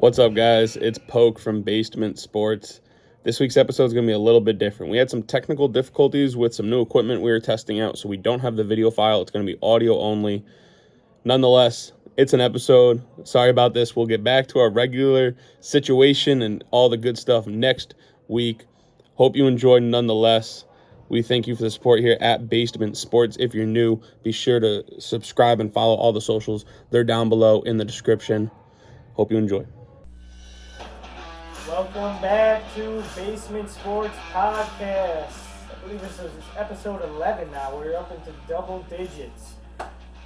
What's up, guys? It's Poke from Basement Sports. This week's episode is going to be a little bit different. We had some technical difficulties with some new equipment we were testing out, so we don't have the video file. It's going to be audio only. Nonetheless, it's an episode. Sorry about this. We'll get back to our regular situation and all the good stuff next week. Hope you enjoyed nonetheless. We thank you for the support here at Basement Sports. If you're new, be sure to subscribe and follow all the socials. They're down below in the description. Hope you enjoy. Welcome back to Basement Sports Podcast. I believe this is episode 11 now. We're up into double digits.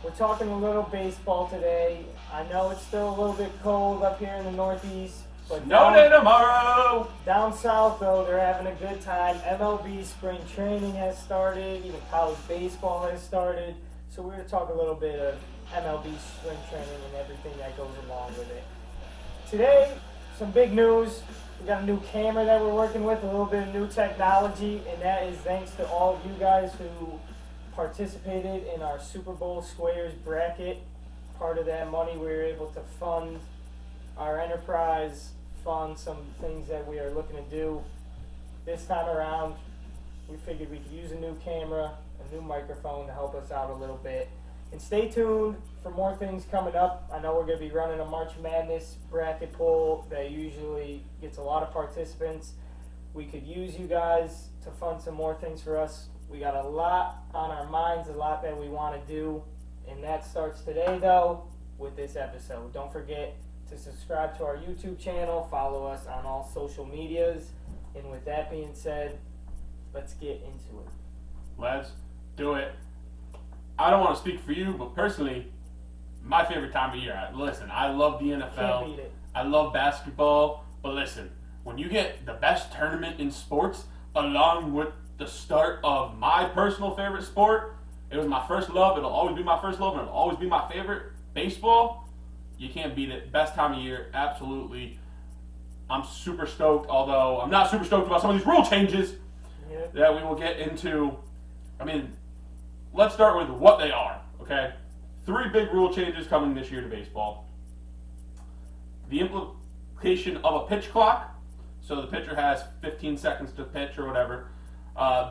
We're talking a little baseball today. I know it's still a little bit cold up here in the Northeast, but No day tomorrow! down south, though, they're having a good time. MLB spring training has started. Even college baseball has started. So we're going to talk a little bit of MLB spring training and everything that goes along with it. Today, some big news. We got a new camera that we're working with, a little bit of new technology, and that is thanks to all of you guys who participated in our Super Bowl Squares bracket. Part of that money we were able to fund our enterprise, fund some things that we are looking to do. This time around, we figured we could use a new camera, a new microphone to help us out a little bit. And stay tuned for more things coming up. I know we're going to be running a March Madness bracket poll that usually gets a lot of participants. We could use you guys to fund some more things for us. We got a lot on our minds, a lot that we want to do. And that starts today, though, with this episode. Don't forget to subscribe to our YouTube channel. Follow us on all social medias. And with that being said, let's get into it. Let's do it. I don't want to speak for you, but personally, my favorite time of year. Listen, I love the Can't NFL. beat it. I love basketball. But listen, when you get the best tournament in sports, along with the start of my personal favorite sport, it was my first love. It'll always be my first love, and it'll always be my favorite. Baseball, you can't beat it. Best time of year, absolutely. I'm super stoked, although I'm not super stoked about some of these rule changes Yep. that we will get into. I mean, let's start with what they are, okay? 3 big rule changes coming this year to baseball. The implication of a pitch clock, so the pitcher has 15 seconds to pitch or whatever.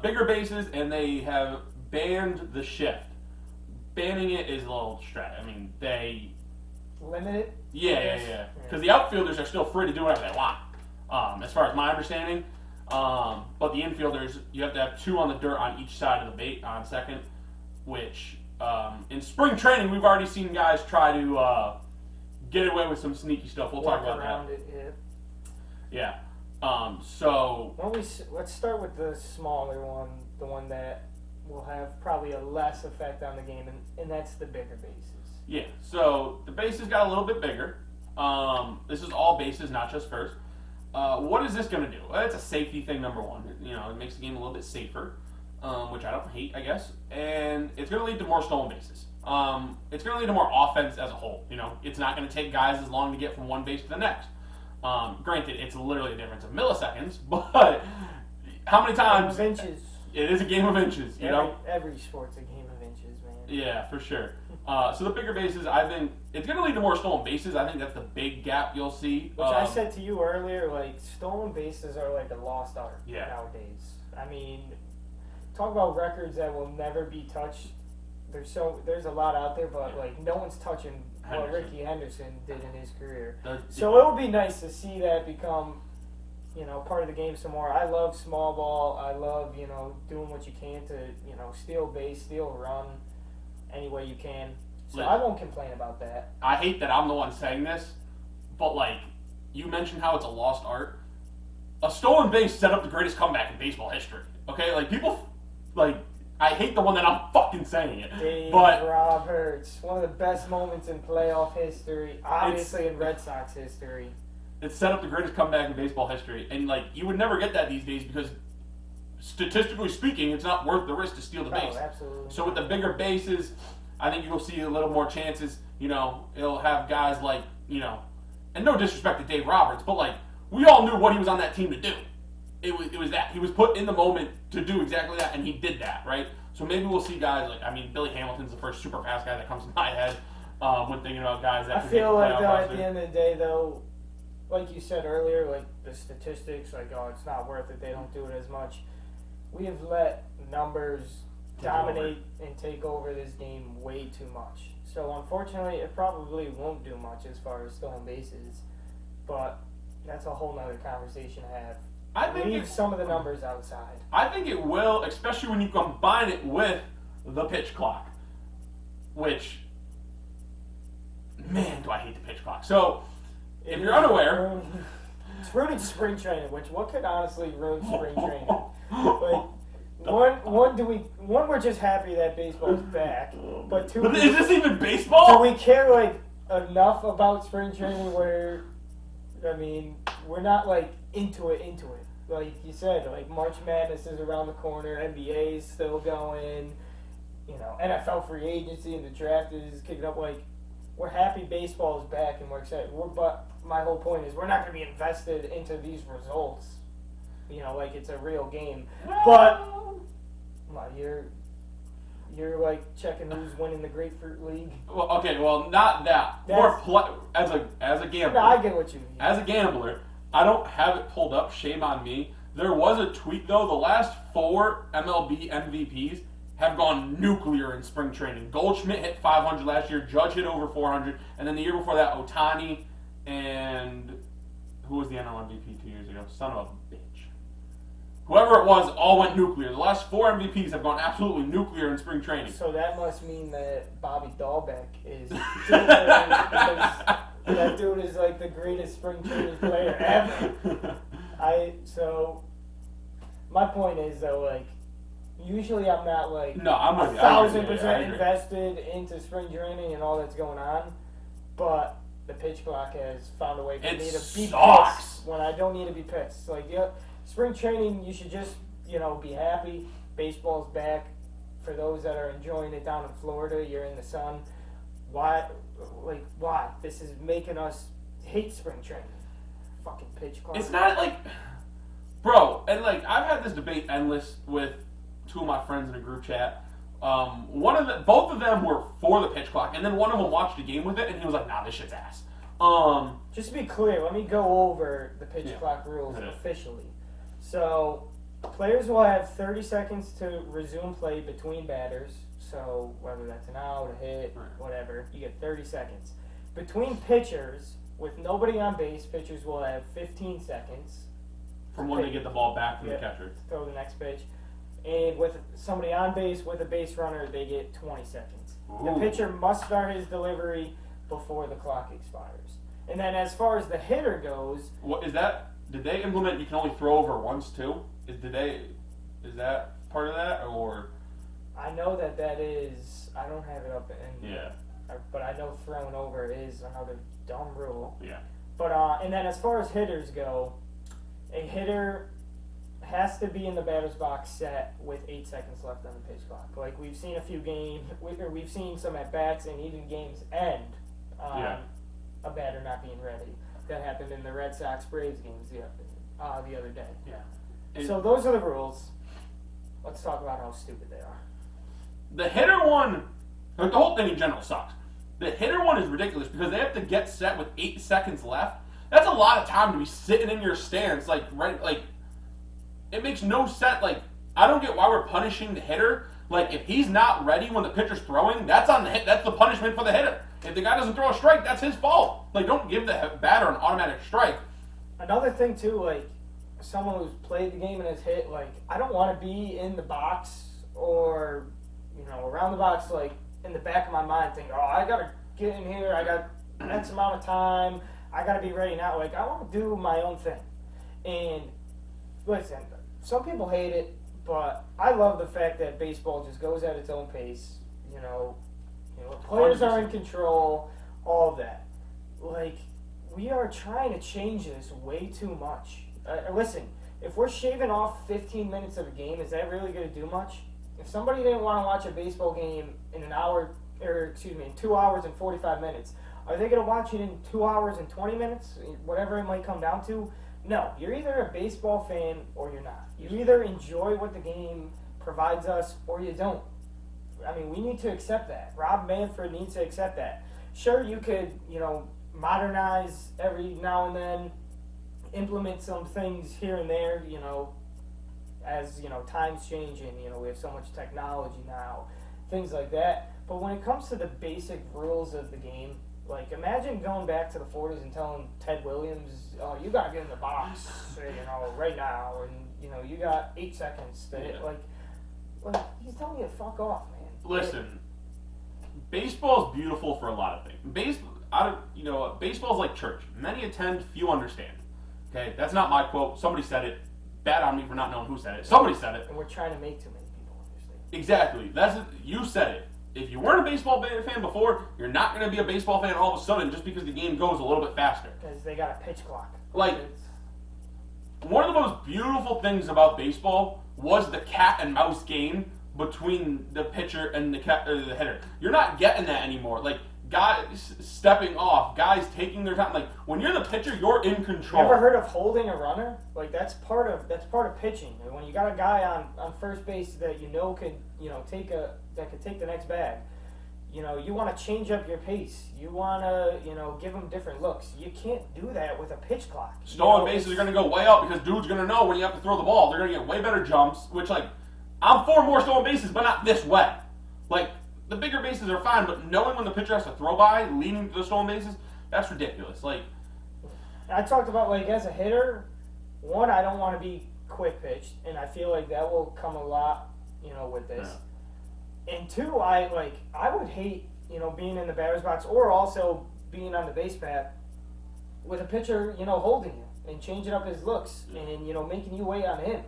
Bigger bases, and they have banned the shift. Banning it is a little stretch. I mean, they... Limited? Yeah. Because the outfielders are still free to do whatever they want, as far as my understanding. But the infielders, you have to have 2 on the dirt on each side of the bait on second, which in spring training we've already seen guys try to get away with some sneaky stuff. We'll talk about around that. it, Yeah. So let's start with the smaller one, the one that will have probably a less effect on the game, and that's the bigger bases. yeah. So the bases got a little bit bigger. This is all bases, not just first. What is this going to do? It's a safety thing, number one. It makes the game a little bit safer, which I don't hate, I guess. And it's going to lead to more stolen bases. It's going to lead to more offense as a whole. It's not going to take guys as long to get from one base to the next. Granted, it's literally a difference of milliseconds, but how many times? Game of inches. It is a game of inches, Every sport's a game of inches, man. Yeah, for sure. So the bigger bases, I think it's going to lead to more stolen bases. I think that's the big gap you'll see. Which I said to you earlier, like, stolen bases are like a lost art nowadays. I mean, talk about records that will never be touched. There's a lot out there, but like no one's touching what Ricky Henderson did in his career. So it would be nice to see that become, part of the game some more. I love small ball. I love, doing what you can to, steal base, steal a run, any way you can. So I won't complain about that. I hate that I'm the one saying this, but like you mentioned how it's a lost art. A stolen base set up the greatest comeback in baseball history. Okay, like people, like I hate the one that I'm fucking saying it. Dave but Roberts, one of the best moments in playoff history, obviously in Red Sox history. It's set up the greatest comeback in baseball history, and like you would never get that these days because statistically speaking, it's not worth the risk to steal the base. Oh, absolutely. So with the bigger bases, I think you'll see a little more chances. It'll have guys like, and no disrespect to Dave Roberts, but like we all knew what he was on that team to do. It was that he was put in the moment to do exactly that, and he did that, right? So maybe we'll see guys like, Billy Hamilton's the first super fast guy that comes to my head when thinking about guys that I feel like though, at the end of the day, though, like you said earlier, like the statistics, like, oh, it's not worth it. They don't do it as much. We have let numbers dominate and take over this game way too much. So unfortunately, it probably won't do much as far as stolen bases, but that's a whole nother conversation to have. I think Leave some of the numbers outside. I think it will, especially when you combine it with the pitch clock, which, man, do I hate the pitch clock. So, if you're unaware, it's ruining spring training. Which what could honestly ruin spring training? Like, one, we're just happy that baseball's back, but two, but is this even baseball? do we care like enough about spring training where, I mean, we're not like into it. Like you said, like March Madness is around the corner, NBA is still going, NFL free agency and the draft is kicking up. Like, we're happy baseball is back and we're excited. But my whole point is we're not going to be invested into these results, like it's a real game. But well, you're like checking who's winning the Grapefruit League. Well, okay, well, not that. As a gambler. No, I get what you mean. As a gambler, I don't have it pulled up. Shame on me. There was a tweet though. The last 4 MLB MVPs have gone nuclear in spring training. Goldschmidt hit 500 last year. Judge hit over 400, and then the year before that, Ohtani and who was the NL MVP 2 years ago? Son of a bitch. Whoever it was, all went nuclear. The last 4 MVPs have gone absolutely nuclear in spring training. So that must mean that Bobby Dahlbeck is doing it because that dude is like the greatest spring training player ever. So my point is though, like, usually I'm not like no, I'm 1,000% invested into spring training and all that's going on, but the pitch clock has found a way for me to be pissed when I don't need to be pissed. Like, spring training, you should just, be happy. Baseball's back. For those that are enjoying it down in Florida, you're in the sun. Why? This is making us hate spring training. Fucking pitch clock. It's not like, bro, and like, I've had this debate endless with 2 of my friends in a group chat. Both of them were for the pitch clock, and then one of them watched a game with it, and he was like, "Nah, this shit's ass." Just to be clear, let me go over the pitch clock rules officially. So, players will have 30 seconds to resume play between batters. So, whether that's an out, a hit, whatever, you get 30 seconds. Between pitchers, with nobody on base, pitchers will have 15 seconds. From when they get the ball back from the catcher. To throw the next pitch. And with somebody on base, with a base runner, they get 20 seconds. Ooh. The pitcher must start his delivery before the clock expires. And then as far as the hitter goes... What is that? Did they implement you can only throw over once too? Is that part of that, or? I know that is. I don't have it up in. Yeah. But I know throwing over is another dumb rule. Yeah. But and then as far as hitters go, a hitter has to be in the batter's box set with 8 seconds left on the pitch clock. Like we've seen a few games, we've seen some at bats and even games end. A batter not being ready. That happened in the Red Sox Braves games the other day. Yeah. So those are the rules. Let's talk about how stupid they are. The hitter one, like the whole thing in general sucks. The hitter one is ridiculous because they have to get set with 8 seconds left. That's a lot of time to be sitting in your stance, it makes no sense. Like, I don't get why we're punishing the hitter. Like, if he's not ready when the pitcher's throwing, that's on the hit. That's the punishment for the hitter. If the guy doesn't throw a strike, that's his fault. Like, don't give the batter an automatic strike. Another thing too, like someone who's played the game and has hit, like I don't want to be in the box or around the box, like in the back of my mind thinking, oh, I gotta get in here. I got X amount of time. I gotta be ready now. Like I want to do my own thing. And listen, some people hate it, but I love the fact that baseball just goes at its own pace. Players are in control, all of that. Like, we are trying to change this way too much. Listen, if we're shaving off 15 minutes of a game, is that really going to do much? If somebody didn't want to watch a baseball game in 2 hours and 45 minutes, are they going to watch it in 2 hours and 20 minutes? Whatever it might come down to? No, you're either a baseball fan or you're not. You either enjoy what the game provides us or you don't. I mean, we need to accept that. Rob Manfred needs to accept that. Sure, you could, modernize every now and then, implement some things here and there, as, times change and, we have so much technology now, things like that. But when it comes to the basic rules of the game, like, imagine going back to the 40s and telling Ted Williams, oh, you got to get in the box, right now, and, you got 8 seconds to hit. Like, he's telling you to fuck off, man. Listen, baseball's beautiful for a lot of things. Baseball's like church. Many attend, few understand. Okay, that's not my quote. Somebody said it. Bad on me for not knowing who said it. Somebody said it. And we're trying to make too many people understand. Exactly. You said it. If you weren't a baseball fan before, you're not going to be a baseball fan all of a sudden just because the game goes a little bit faster. Because they got a pitch clock. Like, one of the most beautiful things about baseball was the cat and mouse game between the pitcher and the hitter. You're not getting that anymore. Like, guys stepping off, guys taking their time. Like, when you're the pitcher, you're in control. Ever heard of holding a runner? Like, that's part of pitching. And when you got a guy on first base that could take the next bag, you want to change up your pace. You want to, give them different looks. You can't do that with a pitch clock. Stolen bases are going to go way up because dude's going to know when you have to throw the ball. They're going to get way better jumps, which, like, I'm for more stolen bases, but not this way. Like, the bigger bases are fine, but knowing when the pitcher has to throw by, leading to the stolen bases, that's ridiculous. Like, I talked about, like, as a hitter, one, I don't want to be quick pitched, and I feel like that will come a lot, with this. Yeah. And two, I would hate, being in the batter's box or also being on the base path with a pitcher, holding you and changing up his looks and, making you wait on him.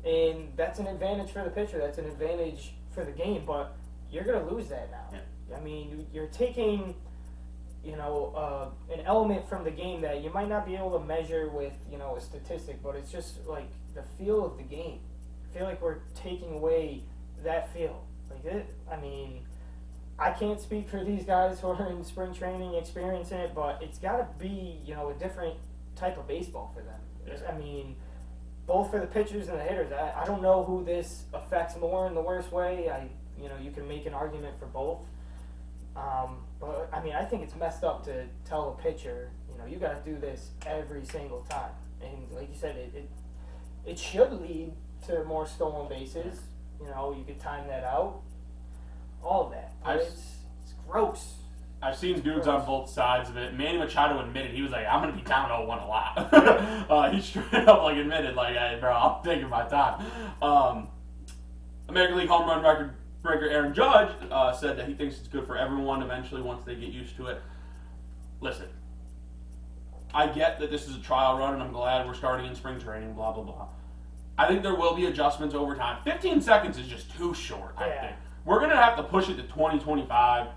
And that's an advantage for the pitcher. That's an advantage for the game, but you're going to lose that now. Yeah. I mean, you're taking, an element from the game that you might not be able to measure with, a statistic, but it's just like the feel of the game. I feel like we're taking away that feel. I can't speak for these guys who are in spring training experiencing it, but it's got to be, a different type of baseball for them. Yeah. Both for the pitchers and the hitters. I don't know who this affects more in the worst way. You can make an argument for both. But I think it's messed up to tell a pitcher, you got to do this every single time. And like you said, it should lead to more stolen bases. You could time that out. All of that. It's gross. I've seen dudes on both sides of it. Manny Machado admitted, he was like, I'm going to be down 0-1 a lot. He straight up admitted, hey, bro, I'm taking my time. American League home run record breaker Aaron Judge said that he thinks it's good for everyone eventually once they get used to it. Listen, I get that this is a trial run, and I'm glad we're starting in spring training, blah, blah, blah. I think there will be adjustments over time. 15 seconds is just too short, I think. We're going to have to push it to 20, 25.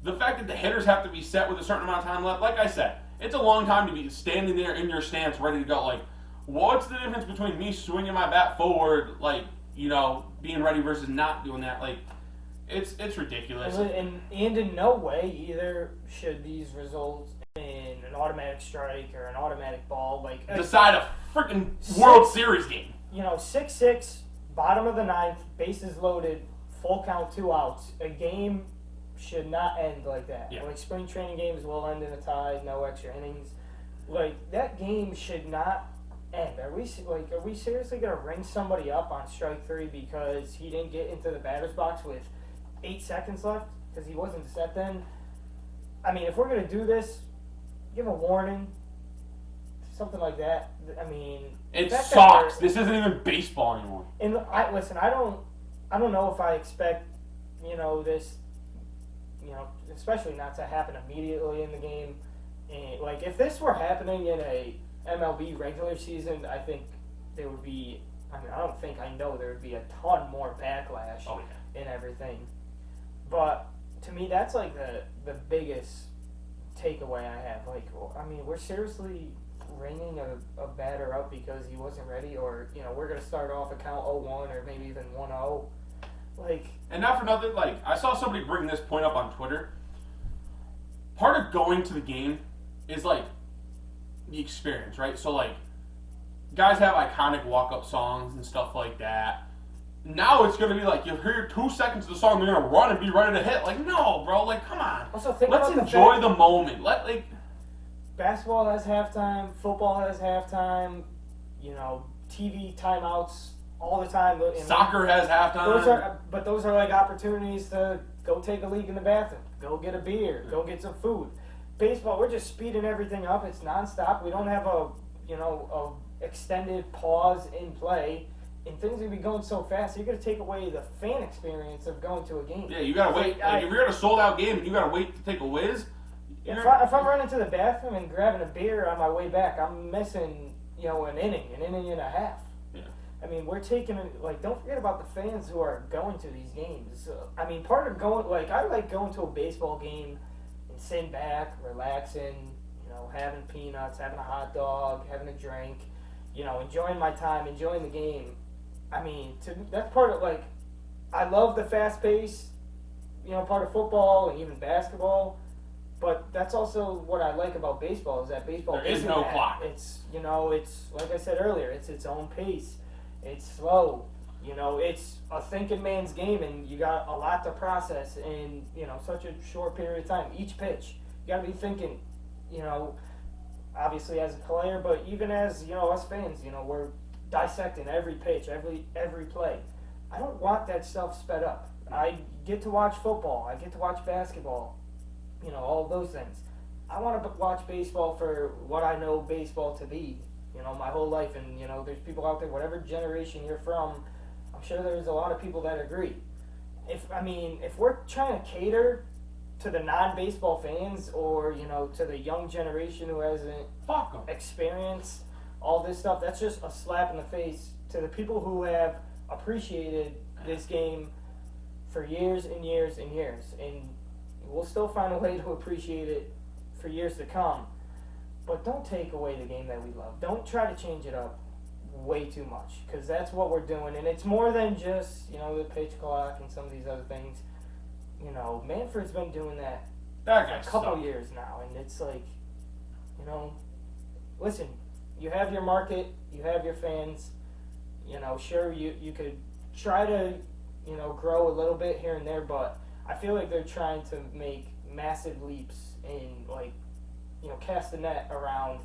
The fact that the hitters have to be set with a certain amount of time left, like I said, it's a long time to be standing there in your stance ready to go. Like, what's the difference between me swinging my bat forward, being ready versus not doing that? It's ridiculous. And in no way either should these result in an automatic strike or an automatic ball. Decide a freaking World Series game. 6-6, bottom of the ninth, bases loaded, full count, 2 outs. A game should not end like that. Yeah. Spring training games will end in a tie, no extra innings. That game should not end. Are we seriously gonna ring somebody up on strike 3 because he didn't get into the batter's box with 8 seconds left because he wasn't set then? If we're gonna do this, give a warning, something like that. It sucks. This isn't even baseball anymore. And I don't know if I expect this, especially not to happen immediately in the game. And if this were happening in a MLB regular season, I think there would be. I know there would be a ton more backlash and everything. But to me, that's the biggest takeaway I have. We're seriously ringing a batter up because he wasn't ready, or we're gonna start off a count 0-1 or maybe even 1-0. And not for nothing, I saw somebody bring this point up on Twitter. Part of going to the game is the experience, right? So guys have iconic walk-up songs and stuff like that. Now it's going to be you hear 2 seconds of the song, they're going to run and be ready to hit. No, bro, come on. Also, let's enjoy the moment. basketball has halftime, football has halftime, TV timeouts all the time. Soccer has halftime. Those are like opportunities to go take a leak in the bathroom, go get a beer, go get some food. Baseball, we're just speeding everything up. It's nonstop. We don't have a extended pause in play, and things are gonna be going so fast. You're gonna take away the fan experience of going to a game. Yeah, you gotta wait. If you're at a sold out game and you gotta wait to take a whiz. If I'm running to the bathroom and grabbing a beer on my way back, I'm missing an inning and a half. Yeah. I mean, we're taking don't forget about the fans who are going to these games. I mean, part of going I like going to a baseball game and sitting back, relaxing, having peanuts, having a hot dog, having a drink, enjoying my time, enjoying the game. I mean, that's part of I love the fast pace, part of football and even basketball. But that's also what I like about baseball is that baseball there is no clock. It's it's like I said earlier, it's its own pace. It's slow. It's a thinking man's game, and you got a lot to process in such a short period of time. Each pitch, you got to be thinking. Obviously as a player, but even as us fans, we're dissecting every pitch, every play. I don't want that stuff sped up. I get to watch football. I get to watch basketball. All of those things. I want to watch baseball for what I know baseball to be, my whole life. And, there's people out there, whatever generation you're from, I'm sure there's a lot of people that agree. If we're trying to cater to the non-baseball fans or, to the young generation who hasn't experienced all this stuff, that's just a slap in the face to the people who have appreciated this game for years and years and years. And we'll still find a way to appreciate it for years to come. But don't take away the game that we love. Don't try to change it up way too much, because that's what we're doing. And it's more than just, the pitch clock and some of these other things. Manfred's been doing that for a couple years now. And it's listen, you have your market, you have your fans. Sure, you could try to, grow a little bit here and there, but I feel like they're trying to make massive leaps and cast the net around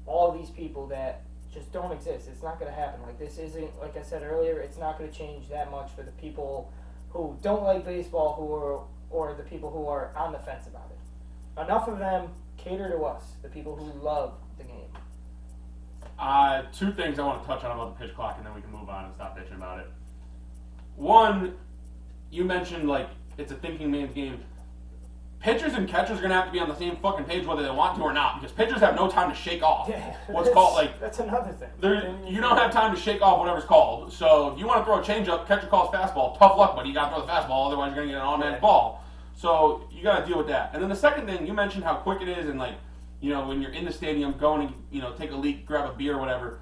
all these people that just don't exist. It's not going to happen. This isn't, like I said earlier, it's not going to change that much for the people who don't like baseball, or the people who are on the fence about it. Enough of them cater to us, the people who love the game. Two things I want to touch on about the pitch clock, and then we can move on and stop bitching about it. One, you mentioned it's a thinking man's game. Pitchers and catchers are going to have to be on the same fucking page whether they want to or not, because pitchers have no time to shake off what's called that's another thing. You don't have time to shake off whatever's called. So if you want to throw a changeup, catcher calls fastball, tough luck, buddy. You got to throw the fastball, otherwise you're going to get an automatic ball. So you got to deal with that. And then the second thing, you mentioned how quick it is, and when you're in the stadium going to take a leak, grab a beer or whatever.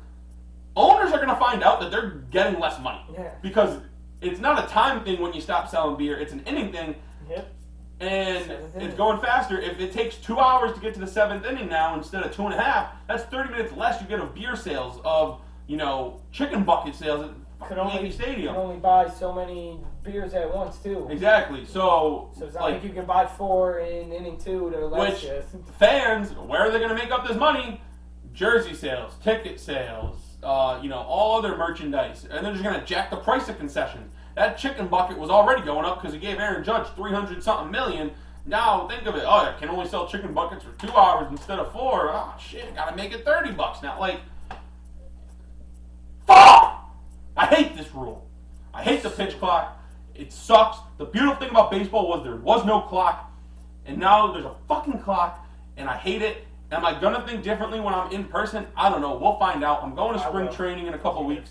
Owners are going to find out that they're getting less money because it's not a time thing when you stop selling beer. It's an inning thing. Yep. And it's going faster. If it takes 2 hours to get to the seventh inning now instead of 2.5, that's 30 minutes less you get of beer sales, of chicken bucket sales at Yankee Stadium. You can only buy so many beers at once too. Exactly. So it's not like you can buy 4 in inning 2 to last you. Fans, where are they going to make up this money? Jersey sales, ticket sales, all other merchandise, and they're just going to jack the price of concessions. That chicken bucket was already going up because he gave Aaron Judge $300-something million. Now think of it. Oh, I can only sell chicken buckets for 2 hours instead of 4. Oh shit, gotta make it $30 now. Fuck! I hate this rule. I hate the pitch clock. It sucks. The beautiful thing about baseball was there was no clock, and now there's a fucking clock, and I hate it. Am I gonna think differently when I'm in person? I don't know. We'll find out. I'm going to spring training in a couple weeks.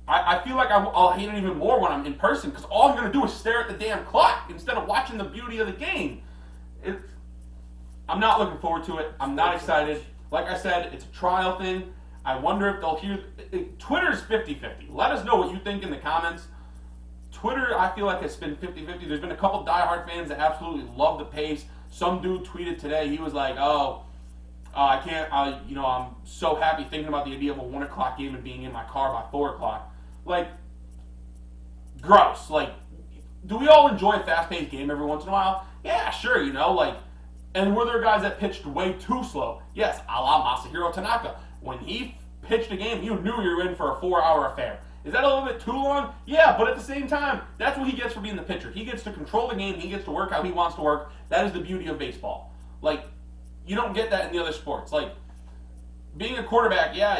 I feel like I'll hate it even more when I'm in person, because all I'm going to do is stare at the damn clock instead of watching the beauty of the game. I'm not looking forward to it. I'm not excited. Like I said, it's a trial thing. I wonder if they'll hear... Twitter's 50-50. Let us know what you think in the comments. Twitter, I feel like it's been 50-50. There's been a couple diehard fans that absolutely love the pace. Some dude tweeted today, he was like, I can't, I'm so happy thinking about the idea of a 1 o'clock game and being in my car by 4 o'clock. Gross. Do we all enjoy a fast-paced game every once in a while? Yeah, sure, And were there guys that pitched way too slow? Yes, a la Masahiro Tanaka. When he pitched a game, you knew you were in for a 4-hour affair. Is that a little bit too long? Yeah, but at the same time, that's what he gets for being the pitcher. He gets to control the game. He gets to work how he wants to work. That is the beauty of baseball. Like, you don't get that in the other sports. Like, being a quarterback, yeah,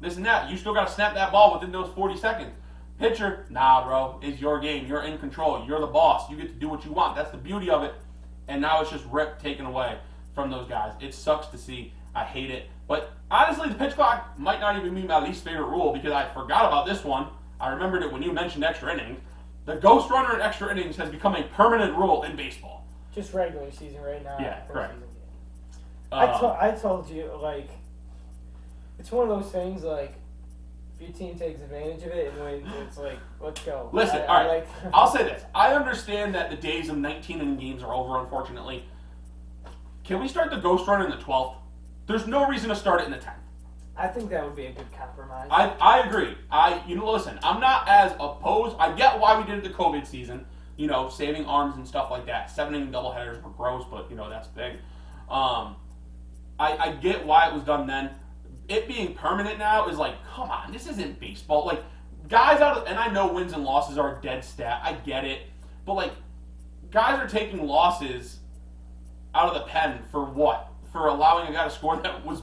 this and that. You still got to snap that ball within those 40 seconds. Pitcher, nah, bro. It's your game. You're in control. You're the boss. You get to do what you want. That's the beauty of it. And now it's just taken away from those guys. It sucks to see. I hate it. But honestly, the pitch clock might not even be my least favorite rule because I forgot about this one. I remembered it when you mentioned extra innings. The ghost runner in extra innings has become a permanent rule in baseball. Just regular season right now. Yeah, correct. I told you, like, it's one of those things, like, if your team takes advantage of it and wins, it's like, let's go. Listen, all right, I'll say this. I understand that the days of 19-inning games are over, unfortunately. Can we start the ghost runner in the 12th? There's no reason to start it in the 10th. I think that would be a good compromise. I agree. Listen, I'm not as opposed. I get why we did it the COVID season, saving arms and stuff like that. 7-inning doubleheaders were gross, but, that's big. I get why it was done then. It being permanent now is like, come on, this isn't baseball. Like, guys and I know wins and losses are a dead stat. I get it. But, like, guys are taking losses out of the pen for what? For allowing a guy to score that was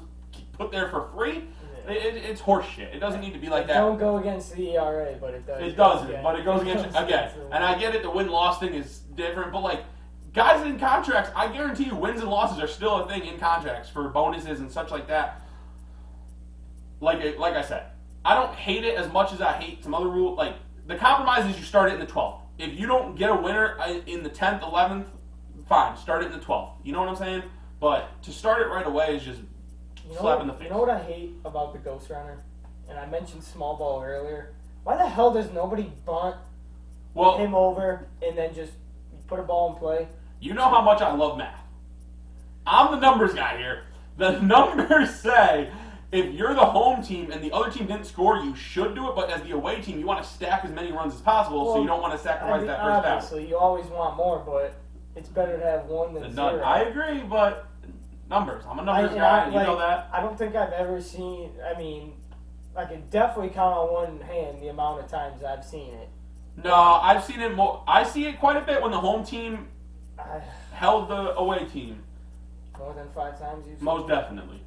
put there for free? Yeah. It's horse shit. It doesn't need to be like that. Don't go against the ERA, but it does. It doesn't, but it goes against it again. And I get it, the win-loss thing is different, but, like, guys in contracts, I guarantee you wins and losses are still a thing in contracts for bonuses and such like that. Like I said, I don't hate it as much as I hate some other rule. Like, the compromise is you start it in the 12th. If you don't get a winner in the 10th, 11th, fine, start it in the 12th. You know what I'm saying? But to start it right away is just slap in the face. You know what I hate about the ghost runner? And I mentioned small ball earlier. Why the hell does nobody bunt him over and then just put a ball in play? You know how much I love math. I'm the numbers guy here. The numbers say if you're the home team and the other team didn't score, you should do it. But as the away team, you want to stack as many runs as possible, so you don't want to sacrifice that first down. Obviously, you always want more, but it's better to have one than none. 0. I agree, but numbers. I'm a numbers guy, and you know that. I don't think I've ever seen. I mean, I can definitely count on one hand the amount of times I've seen it. No, I've seen it more. I see it quite a bit when the home team held the away team. More than 5 times you've seen Most definitely.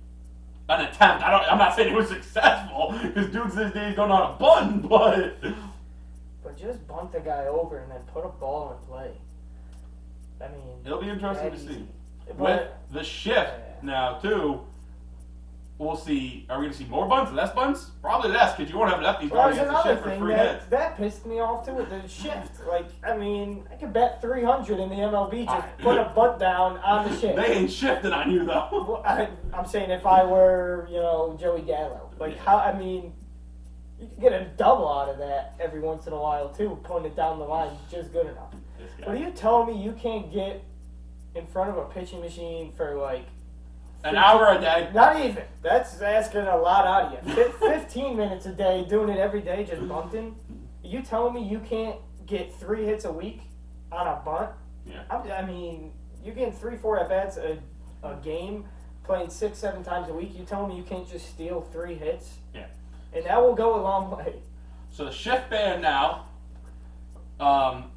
An attempt. I'm not saying it was successful because dudes these days don't know how to bunt, but just bunt the guy over and then put a ball in play. I mean, it'll be interesting to see. But, with the shift now too. We'll see. Are we going to see more bunts, less bunts? Probably less, because you won't have lefties well, going against the shift for 3 hits. That pissed me off too with the shift. Like, I mean, I could bet 300 in the MLB just put a bunt down on the shift. They ain't shifting on you though. Well, I'm saying if I were, Joey Gallo, I mean, you can get a double out of that every once in a while too. Putting it down the line is just good enough. But are you telling me you can't get in front of a pitching machine for like an hour a day? Not even. That's asking a lot out of you. 15 minutes a day, doing it every day, just bunting. You telling me you can't get 3 hits a week on a bunt? Yeah. I mean, you're getting 3-4 at bats a game, playing 6-7 times a week. You telling me you can't just steal 3 hits? Yeah. And that will go a long way. So the shift ban now.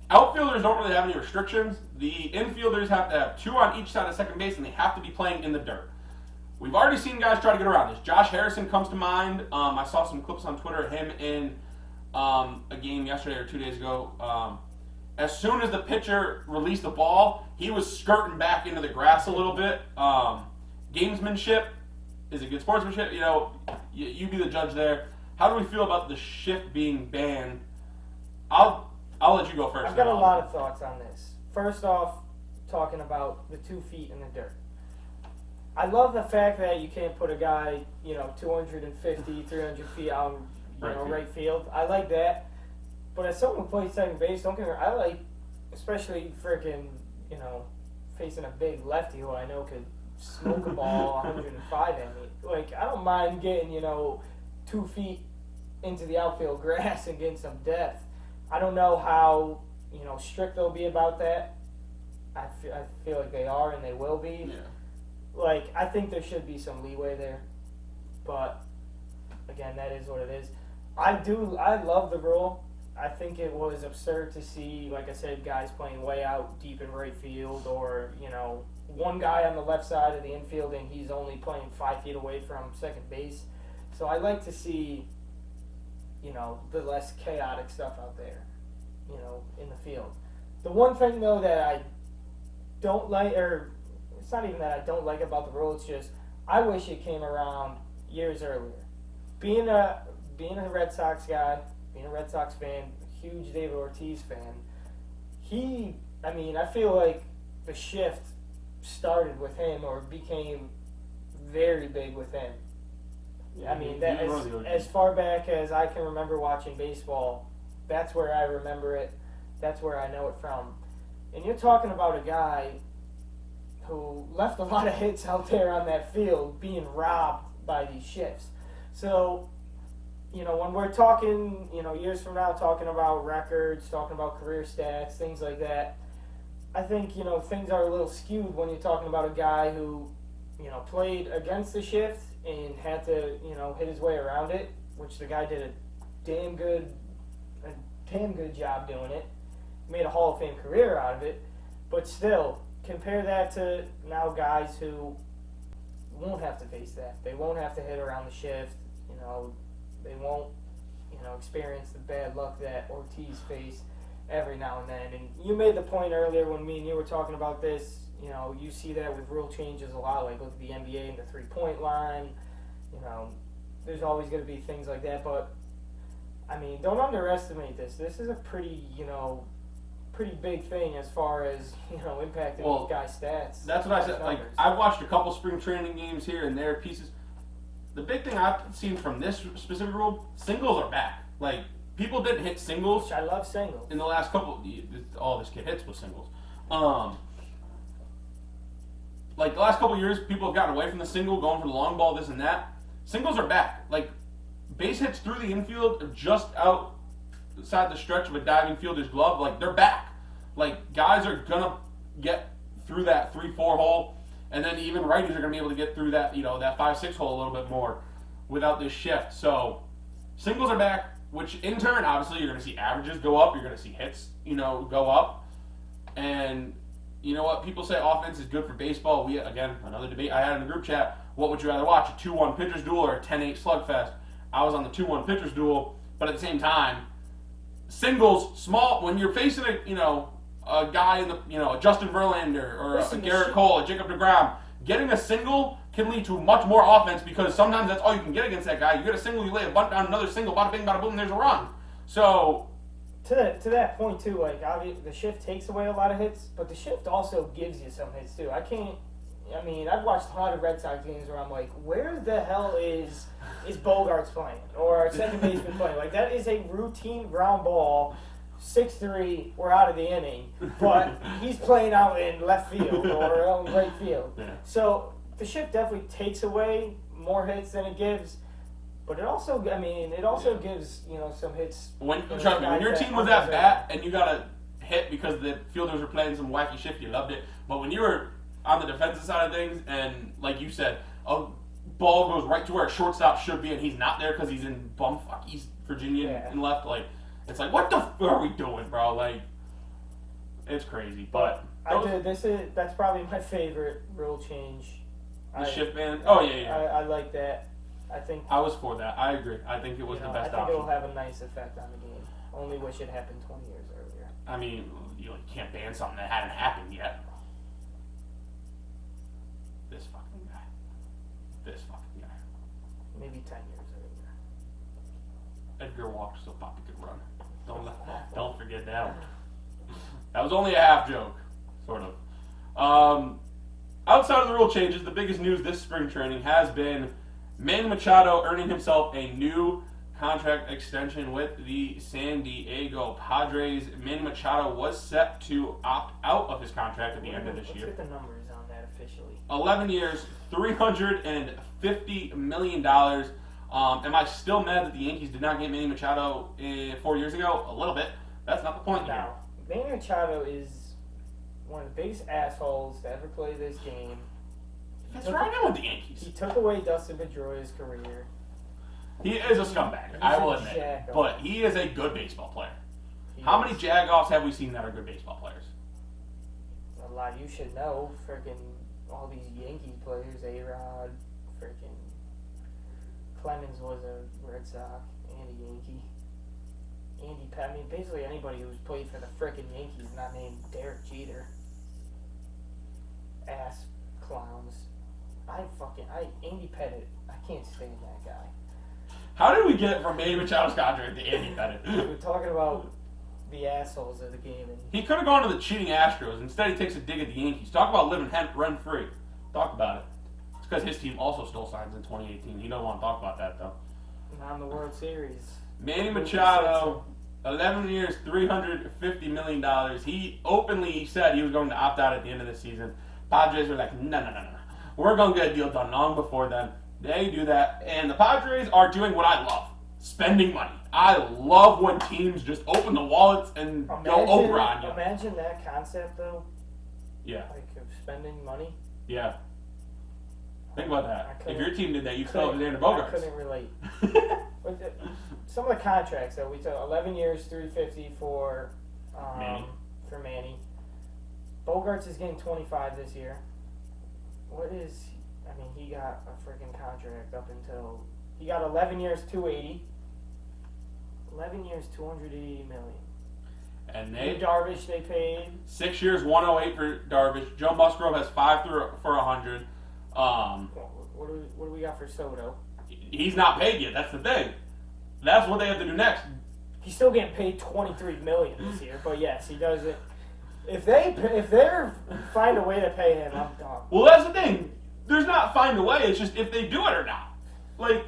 Outfielders don't really have any restrictions. The infielders have to have 2 on each side of second base, and they have to be playing in the dirt. We've already seen guys try to get around this. Josh Harrison comes to mind. I saw some clips on Twitter of him in a game yesterday or 2 days ago. As soon as the pitcher released the ball, he was skirting back into the grass a little bit. Gamesmanship, is it good sportsmanship? You be the judge there. How do we feel about the shift being banned? I'll let you go first. I've got a lot of thoughts on this. First off, talking about the 2 feet in the dirt. I love the fact that you can't put a guy, 250, 300 feet out, right field. I like that. But as someone who plays second base, don't get me wrong, I like, especially freaking, facing a big lefty who I know could smoke a ball 105 at me. Like, I don't mind getting, 2 feet into the outfield grass and getting some depth. I don't know how, strict they'll be about that. I feel like they are and they will be. Yeah. Like, I think there should be some leeway there. But, again, that is what it is. I love the rule. I think it was absurd to see, like I said, guys playing way out deep in right field, or, one guy on the left side of the infield and he's only playing 5 feet away from second base. So I like to see, the less chaotic stuff out there, in the field. The one thing, though, that I don't like, or it's not even that I don't like about the rule, it's just I wish it came around years earlier. Being a Red Sox guy, being a Red Sox fan, huge David Ortiz fan, I feel like the shift started with him or became very big with him. Yeah, I mean, that as far back as I can remember watching baseball, that's where I remember it. That's where I know it from. And you're talking about a guy who left a lot of hits out there on that field being robbed by these shifts. So, when we're talking, years from now, talking about records, talking about career stats, things like that, I think, things are a little skewed when you're talking about a guy who, played against the shift and had to, hit his way around it, which the guy did a damn good job doing it. Made a Hall of Fame career out of it, but still, compare that to now guys who won't have to face that. They won't have to hit around the shift. They won't, experience the bad luck that Ortiz faced every now and then. And you made the point earlier when me and you were talking about this. You see that with rule changes a lot. Like, look at the NBA and the 3-point line. There's always going to be things like that. But don't underestimate this. This is a pretty big thing as far as impacting these guys' stats. That's what I said. Like, I've watched a couple spring training games here and there, pieces. The big thing I've seen from this specific rule, singles are back. Like, people didn't hit singles. Which I love singles. In the last couple, all this kid hits was singles. Like, the last couple years, people have gotten away from the single, going for the long ball, this and that. Singles are back. Like, base hits through the infield, just outside the stretch of a diving fielder's glove, like, they're back. Like, guys are gonna get through that 3-4 hole, and then even righties are gonna be able to get through that, that 5-6 hole a little bit more without this shift. So, singles are back, which in turn, obviously, you're gonna see averages go up, you're gonna see hits, go up, and you know what? People say offense is good for baseball. Again, another debate I had in the group chat. What would you rather watch, a 2-1 pitcher's duel or a 10-8 slugfest? I was on the 2-1 pitcher's duel, but at the same time, singles, small, when you're facing a guy in the, a Justin Verlander or a Garrett Cole, a Jacob deGrom, getting a single can lead to much more offense because sometimes that's all you can get against that guy. You get a single, you lay a bunt down, another single, bada bing, bada boom, there's a run. So, to that point too, like, obviously the shift takes away a lot of hits, but the shift also gives you some hits too. I've watched a lot of Red Sox games where I'm like, where the hell is Bogarts playing or our second baseman playing? Like, that is a routine ground ball. 6-3, we're out of the inning, but he's playing out in left field or out in right field. Yeah. So the shift definitely takes away more hits than it gives, but it also, gives some hits. Trust me, when your team was at bat and you got a hit because the fielders were playing some wacky shift, you loved it. But when you were on the defensive side of things, and like you said, a ball goes right to where a shortstop should be, and he's not there because he's in bumfuck East Virginia and left, like. It's like, what the f are we doing, bro? Like, it's crazy. But that's probably my favorite rule change. The shift ban? Oh, yeah. I like that. I was for that. I agree. I think it was the best option. I think it'll have a nice effect on the game. Only wish it happened 20 years earlier. I mean, you can't ban something that hadn't happened yet. This fucking guy. Maybe 10 years earlier. Edgar walked so Poppy could run. Don't forget that one. That was only a half joke, sort of. Outside of the rule changes, the biggest news this spring training has been Manny Machado earning himself a new contract extension with the San Diego Padres. Manny Machado was set to opt out of his contract at the end of this year. Let's get the numbers on that officially. 11 years, $350 million. Am I still mad that the Yankees did not get Manny Machado 4 years ago? A little bit. That's not the point here. Manny Machado is one of the biggest assholes to ever play this game. That's right now with the Yankees. He took away Dustin Pedroia's career. He is a scumbag, I will admit. But he is a good baseball player. How many jagoffs have we seen that are good baseball players? A lot. You should know. Freaking all these Yankee players. A-Rod. Freaking Clemens was a Red Sox and a Yankee. I mean, basically anybody who's played for the freaking Yankees not named Derek Jeter. Ass clowns. Andy Pettit. I can't stand that guy. How did we get from Manny Machado's contract to Andy Pettit? We're talking about the assholes of the game. And he could have gone to the cheating Astros. Instead, he takes a dig at the Yankees. Talk about living rent-free. Talk about it. It's because his team also stole signs in 2018. He don't want to talk about that, though. Not in the World Series. Manny Machado, 11 years, $350 million. He openly said he was going to opt out at the end of the season. Padres were like, no. We're going to get a deal done long before then. They do that. And the Padres are doing what I love. Spending money. I love when teams just open the wallets and go Oprah on you. Imagine that concept, though. Yeah. Like, of spending money. Yeah. Think about that. If your team did that, you'd still have Xander Bogaerts. I couldn't relate. Some of the contracts, though, we took 11 years, $350 for Manny. Bogaerts is getting 25 this year. He got a freaking contract up until he got 11 years, 280. 11 years, $280 million. And Darvish they paid 6 years, 108 for Darvish. Joe Musgrove has 5 for 100. What do we got for Soto? He's not paid yet. That's the thing. That's what they have to do next. He's still getting paid $23 million this year, but yes, he does it. If they find a way to pay him, I'm done. Well, that's the thing. There's not find a way. It's just if they do it or not. Like,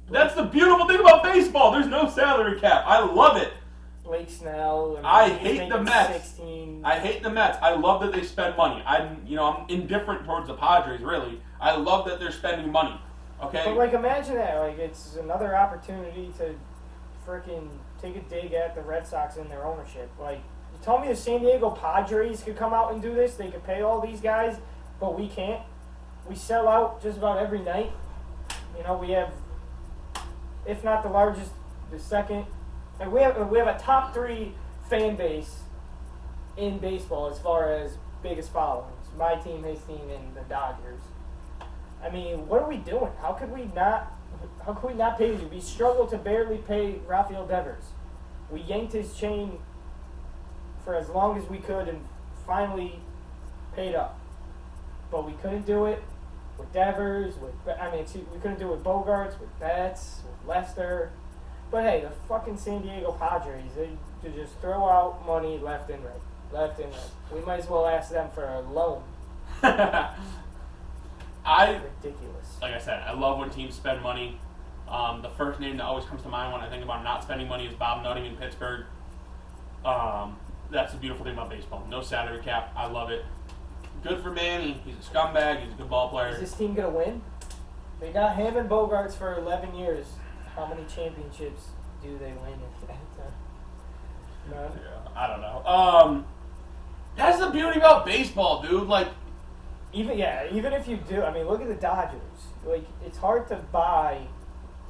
that's the beautiful thing about baseball. There's no salary cap. I love it. Blake Snell. I hate the Mets. 16. I hate the Mets. I love that they spend money. I'm indifferent towards the Padres, really. I love that they're spending money. Okay? But, like, imagine that. Like, it's another opportunity to freaking take a dig at the Red Sox and their ownership. Like, you tell me the San Diego Padres could come out and do this? They could pay all these guys, but we can't? We sell out just about every night. We have, if not the largest, the second. And we have a top 3 fan base in baseball as far as biggest followings. My team, his team, and the Dodgers. I mean, what are we doing? How could we not pay you? We struggled to barely pay Rafael Devers. We yanked his chain for as long as we could and finally paid up. But we couldn't do it with Devers, we couldn't do it with Bogaerts, with Betts, with Lester. But hey, the fucking San Diego Padres, they just throw out money left and right. We might as well ask them for a loan. Ridiculous. Like I said, I love when teams spend money. The first name that always comes to mind when I think about not spending money is Bob Nutting in Pittsburgh. That's the beautiful thing about baseball. No salary cap. I love it. Good for Manny. He's a scumbag. He's a good ball player. Is this team going to win? They got him and Bogaerts for 11 years. How many championships do they win at that time? None? Yeah, I don't know. That's the beauty about baseball, dude. Like, even if you do, look at the Dodgers. Like, it's hard to buy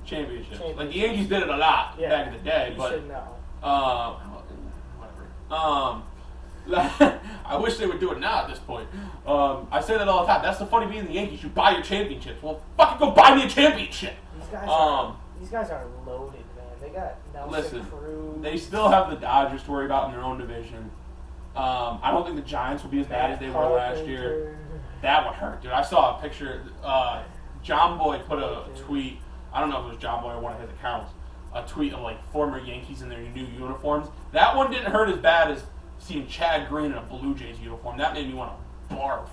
championships. Like, the Yankees did it a lot back in the day. You but should know. Whatever. I wish they would do it now at this point. I say that all the time. That's the funny being the Yankees. You buy your championships. Well, fucking go buy me a championship. These guys are loaded, man. They got Nelson Cruz. They still have the Dodgers to worry about in their own division. I don't think the Giants will be as bad as they were last year. That would hurt, dude. I saw a picture. John Boy put a tweet. I don't know if it was John Boy or one of his accounts. A tweet of like former Yankees in their new uniforms. That one didn't hurt as bad as seeing Chad Green in a Blue Jays uniform. That made me want to barf.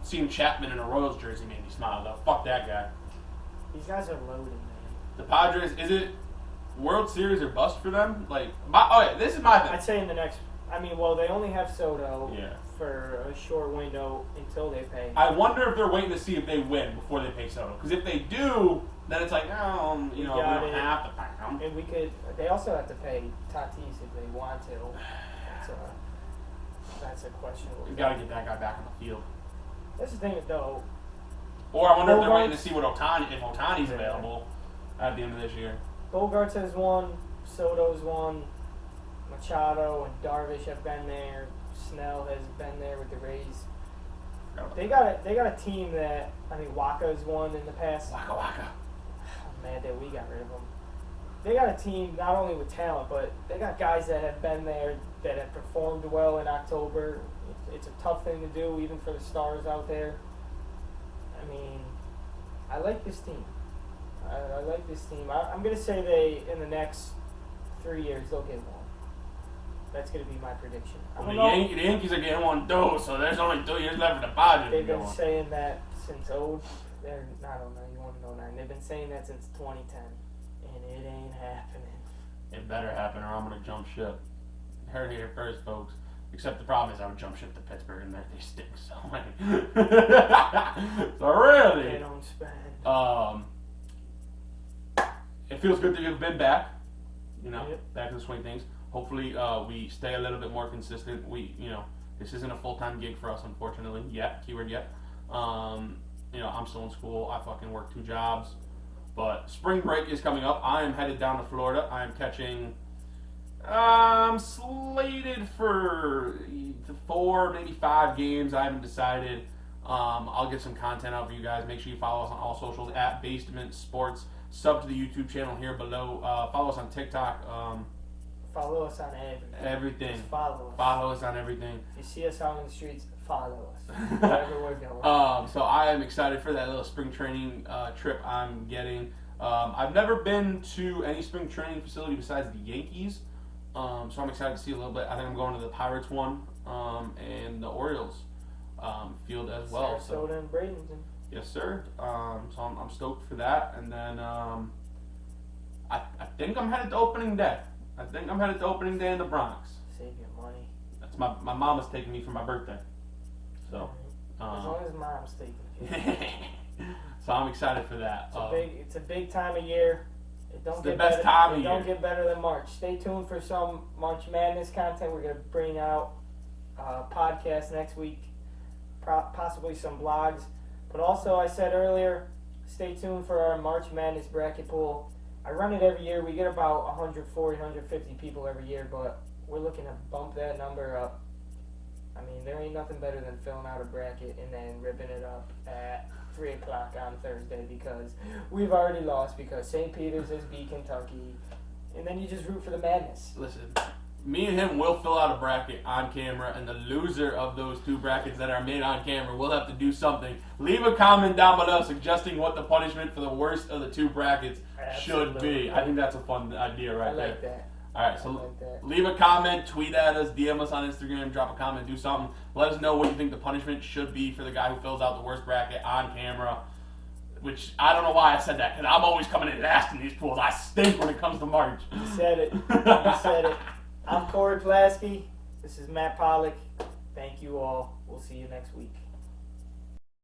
Seeing Chapman in a Royals jersey made me smile, though. Fuck that guy. These guys are loaded, man. The Padres, is it World Series or bust for them? Like, this is my thing. I'd say in the next. They only have Soto for a short window until they pay. I wonder if they're waiting to see if they win before they pay Soto. Because if they do, then it's like, we don't have to pay them. And they also have to pay Tatis if they want to. That's a questionable. You got to get that guy back on the field. That's the thing, though. Or I wonder if they're Bogarts- waiting to see what if Otani's available at the end of this year. Bogarts has won, Soto's won, Machado and Darvish have been there. Snell has been there with the Rays. They got a team that, I mean, Waka's won in the past. Waka waka. I'm mad that we got rid of them. They got a team not only with talent, but they got guys that have been there that have performed well in October. It's a tough thing to do, even for the stars out there. I mean, I like this team. I like this team. I'm going to say in the next 3 years, they'll get one. That's going to be my prediction. Well, the Yankees are getting one too, so there's only 2 years left for the Padres. They've been saying that since I don't know, you want to know 9. They've been saying that since 2010, and it ain't happening. It better happen or I'm going to jump ship. Heard it here first, folks. Except the problem is I would jump ship to Pittsburgh and they stink so many. So really, They don't spend. It feels good that you've been back. Yep. Back in the swing of things. Hopefully, we stay a little bit more consistent. This isn't a full-time gig for us, unfortunately, yet. Keyword yet. I'm still in school. I fucking work 2 jobs. But spring break is coming up. I am headed down to Florida. I am catching. I'm slated for 4, maybe 5 games. I haven't decided. I'll get some content out for you guys. Make sure you follow us on all socials at Basement Sports. Sub to the YouTube channel here below. Follow us on TikTok. Follow us on everything. Everything. Just follow us. Follow us on everything. If you see us out in the streets, follow us. Wherever we're going. So I am excited for that little spring training trip I'm getting. I've never been to any spring training facility besides the Yankees. So I'm excited to see a little bit. I think I'm going to the Pirates one and the Orioles field as well. Sarasota and Bradenton. Yes, sir. So I'm stoked for that. And then I think I'm headed to opening day. I think I'm headed to opening day in the Bronx. Save your money. That's my mama's taking me for my birthday. So. As long as mom's taking you. So I'm excited for that. It's a big time of year. It don't It's get the best better, time of it don't year. get better than March. Stay tuned for some March Madness content. We're going to bring out podcasts next week, possibly some blogs. But also, I said earlier, stay tuned for our March Madness bracket pool. I run it every year. We get about 140, 150 people every year, but we're looking to bump that number up. I mean, there ain't nothing better than filling out a bracket and then ripping it up at 3 o'clock on Thursday because we've already lost because St. Peter's has beat Kentucky. And then you just root for the madness. Listen, me and him will fill out a bracket on camera, and the loser of those 2 brackets that are made on camera will have to do something. Leave a comment down below suggesting what the punishment for the worst of the 2 brackets should be. I think that's a fun idea right there. I like that. Alright, so leave a comment, tweet at us, DM us on Instagram, drop a comment, do something. Let us know what you think the punishment should be for the guy who fills out the worst bracket on camera. Which, I don't know why I said that, because I'm always coming in last in these pools. I stink when it comes to March. You said it. You said it. I'm Corey Pulaski. This is Matt Pollock. Thank you all. We'll see you next week.